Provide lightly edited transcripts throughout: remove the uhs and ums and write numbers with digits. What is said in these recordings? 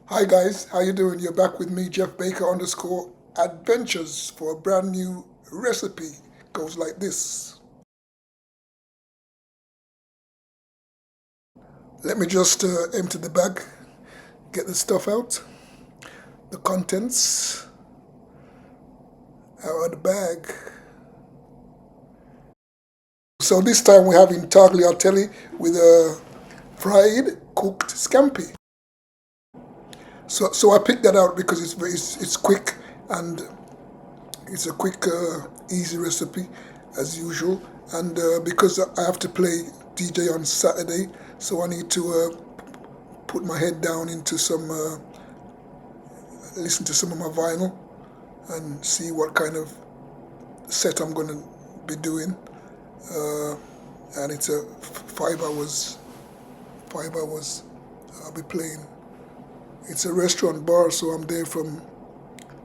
Hi guys, how you doing? You're back with me, Jeff Baker underscore adventures for a brand new recipe. Goes like this. Let me just empty the bag, get the stuff out, the contents out of the bag. So this time we're having tagliatelle with a fried cooked scampi. So I picked that out because it's quick and it's a quick, easy recipe as usual. And because I have to play DJ on Saturday, so I need to put my head down into listen to some of my vinyl and see what kind of set I'm going to be doing. Uh, and it's 5 hours. 5 hours I'll be playing. It's a restaurant bar, so I'm there from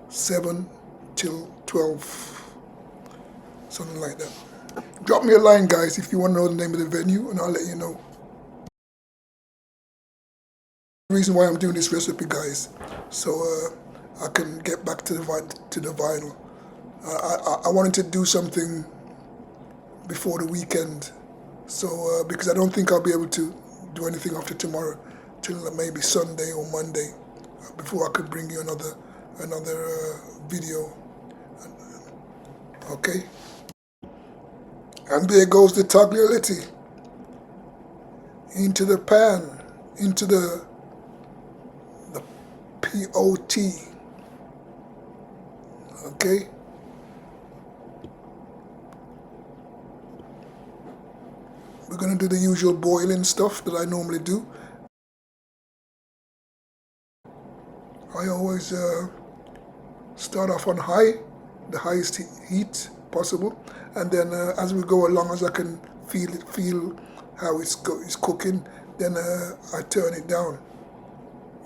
7 till 12, something like that. Drop me a line, guys, if you want to know the name of the venue, and I'll let you know. The reason why I'm doing this recipe, guys, so I can get back to the vinyl. I wanted to do something before the weekend, so because I don't think I'll be able to do anything after tomorrow till maybe Sunday or Monday before I could bring you another video. Okay, and there goes the tagliatelle into the pan, into the pot. Okay. We're gonna do the usual boiling stuff that I normally do. I always start off on high, the highest heat possible, and then as we go along, as I can feel how it's cooking, then I turn it down.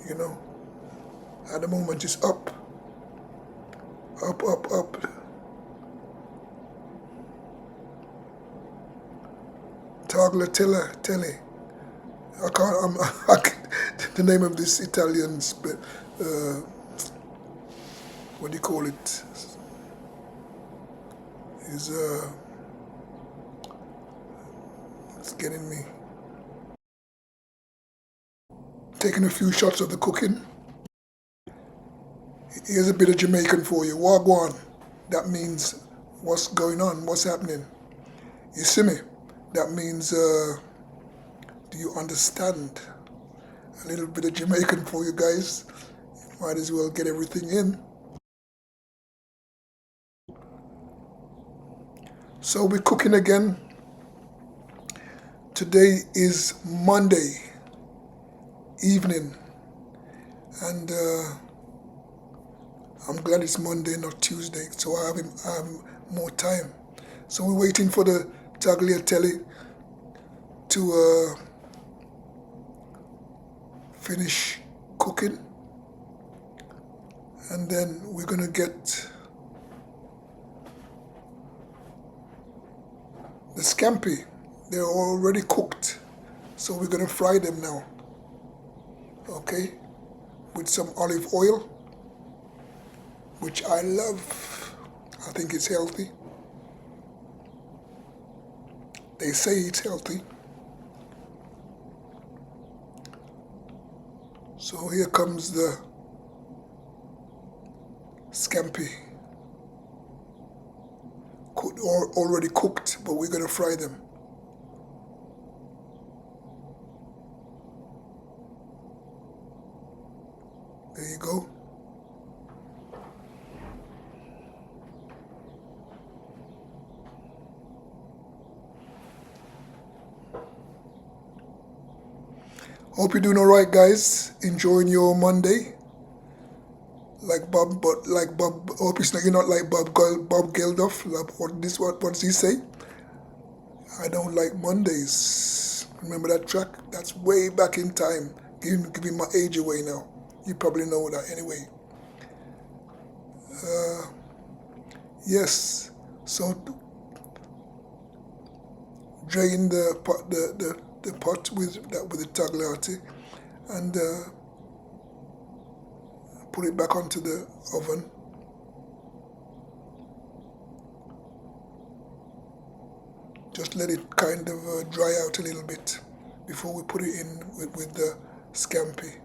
You know, at the moment it's up, up, up, up. Tagliatelle. I can't. The name of this Italian, what do you call it? Is it's getting me. Taking a few shots of the cooking. Here's a bit of Jamaican for you. Wagwan. That means what's going on, what's happening. You see me? That means do you understand? A little bit of Jamaican for you guys. Might as well get everything in. So we're cooking again. Today is Monday evening, and I'm glad it's Monday, not Tuesday, so I have more time. So we're waiting for the tagliatelle to finish cooking, and then we're gonna get the scampi. They're already cooked, so we're gonna fry them now. Okay, with some olive oil, which I love. I think it's healthy. They say it's healthy. So here comes the scampi. Already cooked, but we're gonna fry them. There you go. Hope you're doing all right, guys. Enjoying your Monday. Like Bob, but like Bob. Hope you're not like Bob Geldof. Like what's he say? I don't like Mondays. Remember that track? That's way back in time. Giving my age away now. You probably know that anyway. Yes. So drain the pot with the tagliatelle, and put it back onto the oven. Just let it kind of dry out a little bit before we put it in with the scampi.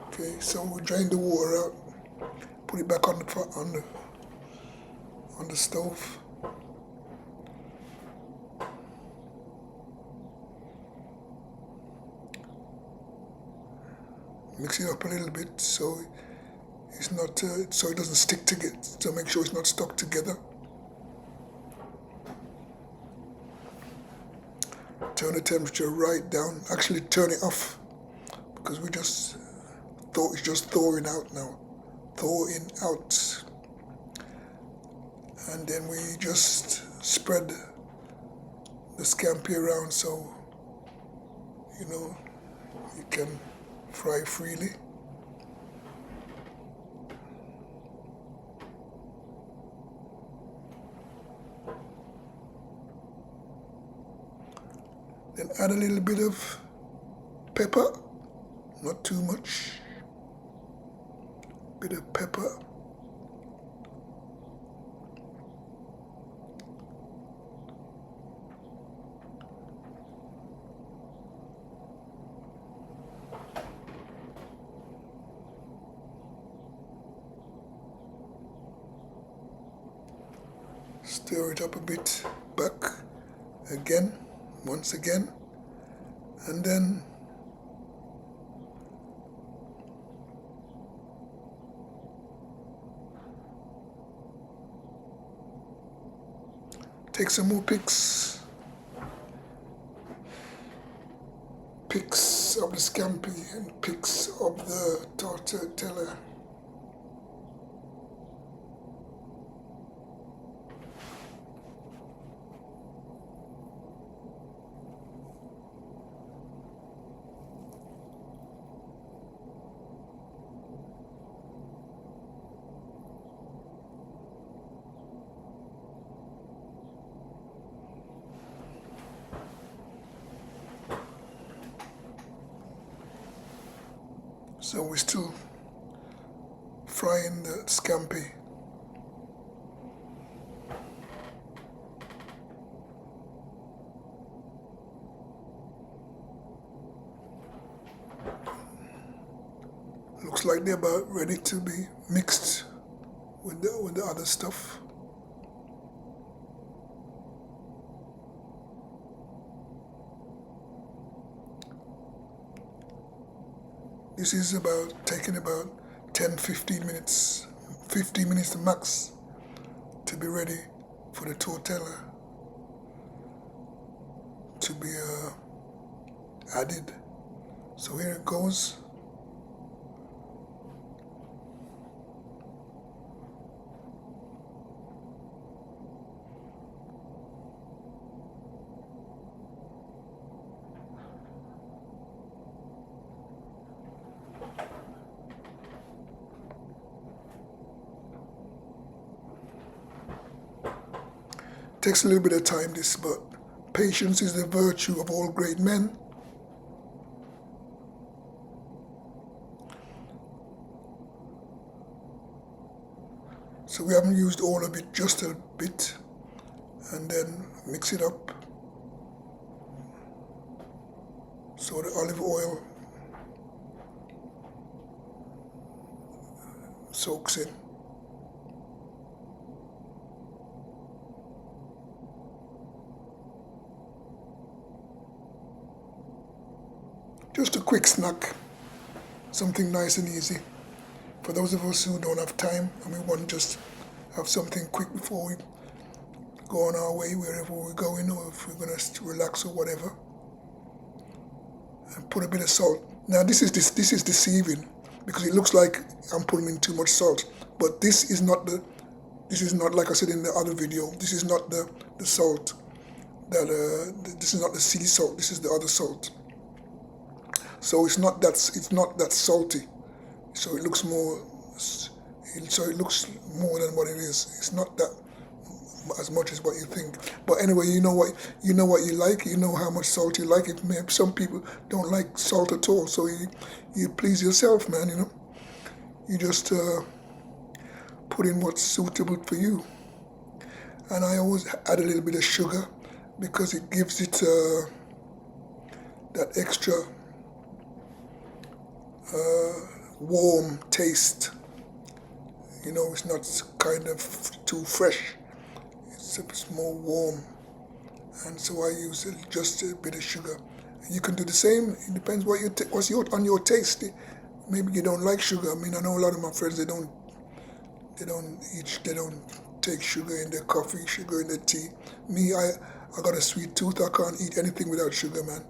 Okay, so we drain the water out, put it back on the stove. Mix it up a little bit so it's not so it doesn't stick together. So make sure it's not stuck together. Turn the temperature right down. Actually, turn it off because we just thought it's just thawing out now. Thawing out, and then we just spread the scampi around so you know you can fry freely. Then add a little bit of pepper, not too much. Bit of pepper. Stir it up a bit back again, once again, and then take some more picks of the scampi and picks of the tagliatelle. So we're still frying the scampi. Looks like they're about ready to be mixed with the other stuff. This is taking about 10-15 minutes, 15 minutes max to be ready for the tortilla to be added. So here it goes. Takes a little bit of time, this, but patience is the virtue of all great men. So we haven't used all of it, just a bit, and then mix it up so the olive oil soaks in. Just a quick snack, something nice and easy. For those of us who don't have time and we want to just have something quick before we go on our way, wherever we're going, or if we're going to relax or whatever. And put a bit of salt. Now this is deceiving because it looks like I'm putting in too much salt, but this is not like I said in the other video. This is not the salt this is not the sea salt. This is the other salt. So it's not that salty. So it looks more. So it looks more than what it is. It's not that as much as what you think. But anyway, you know what you like. You know how much salt you like. Some people don't like salt at all. So you please yourself, man. You know. You just put in what's suitable for you. And I always add a little bit of sugar because it gives it that extra warm taste. You know, it's not kind of too fresh. It's more warm. And so I use just a bit of sugar. You can do the same. It depends what's on your taste. Maybe you don't like sugar. I mean, I know a lot of my friends they don't take sugar in their coffee, sugar in their tea. Me, I got a sweet tooth. I can't eat anything without sugar, man.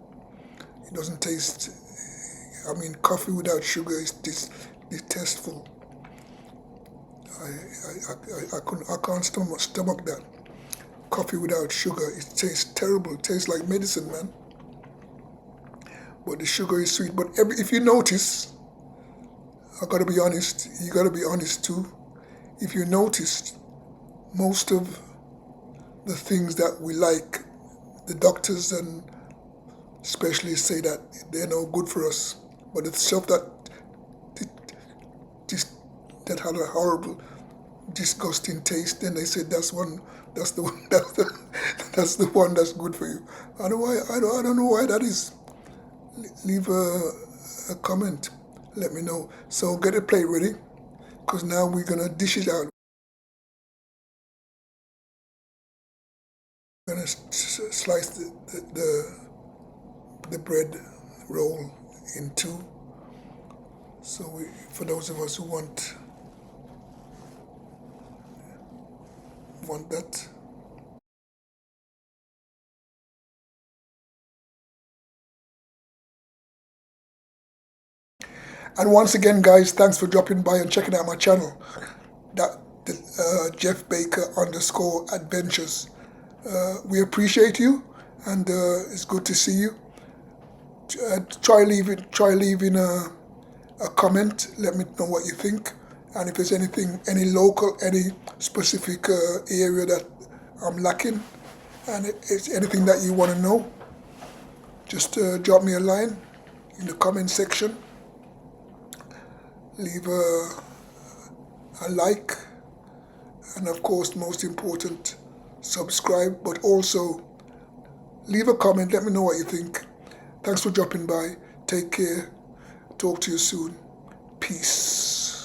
It doesn't taste. I mean, coffee without sugar is distasteful. I can't stomach that. Coffee without sugar, it tastes terrible. It tastes like medicine, man. But the sugar is sweet. But if you notice, I gotta be honest. You gotta be honest too. If you noticed, most of the things that we like, the doctors and specialists say that they're no good for us. But the stuff that had a horrible, disgusting taste, then they said that's the one that's the one that's good for you. I don't know why that is. Leave a comment. Let me know. So get a plate ready, because now we're gonna dish it out. We're gonna slice the bread roll in two. So for those of us who want that. And once again, guys, thanks for dropping by and checking out my channel. That Jeff Baker _ adventures. We appreciate you, and it's good to see you. Try leaving a comment. Let me know what you think, and if there's any local, any specific area that I'm lacking, and if it's anything that you want to know, just drop me a line in the comment section. Leave a like, and of course, most important, subscribe, but also leave a comment. Let me know what you think. Thanks for dropping by. Take care. Talk to you soon. Peace.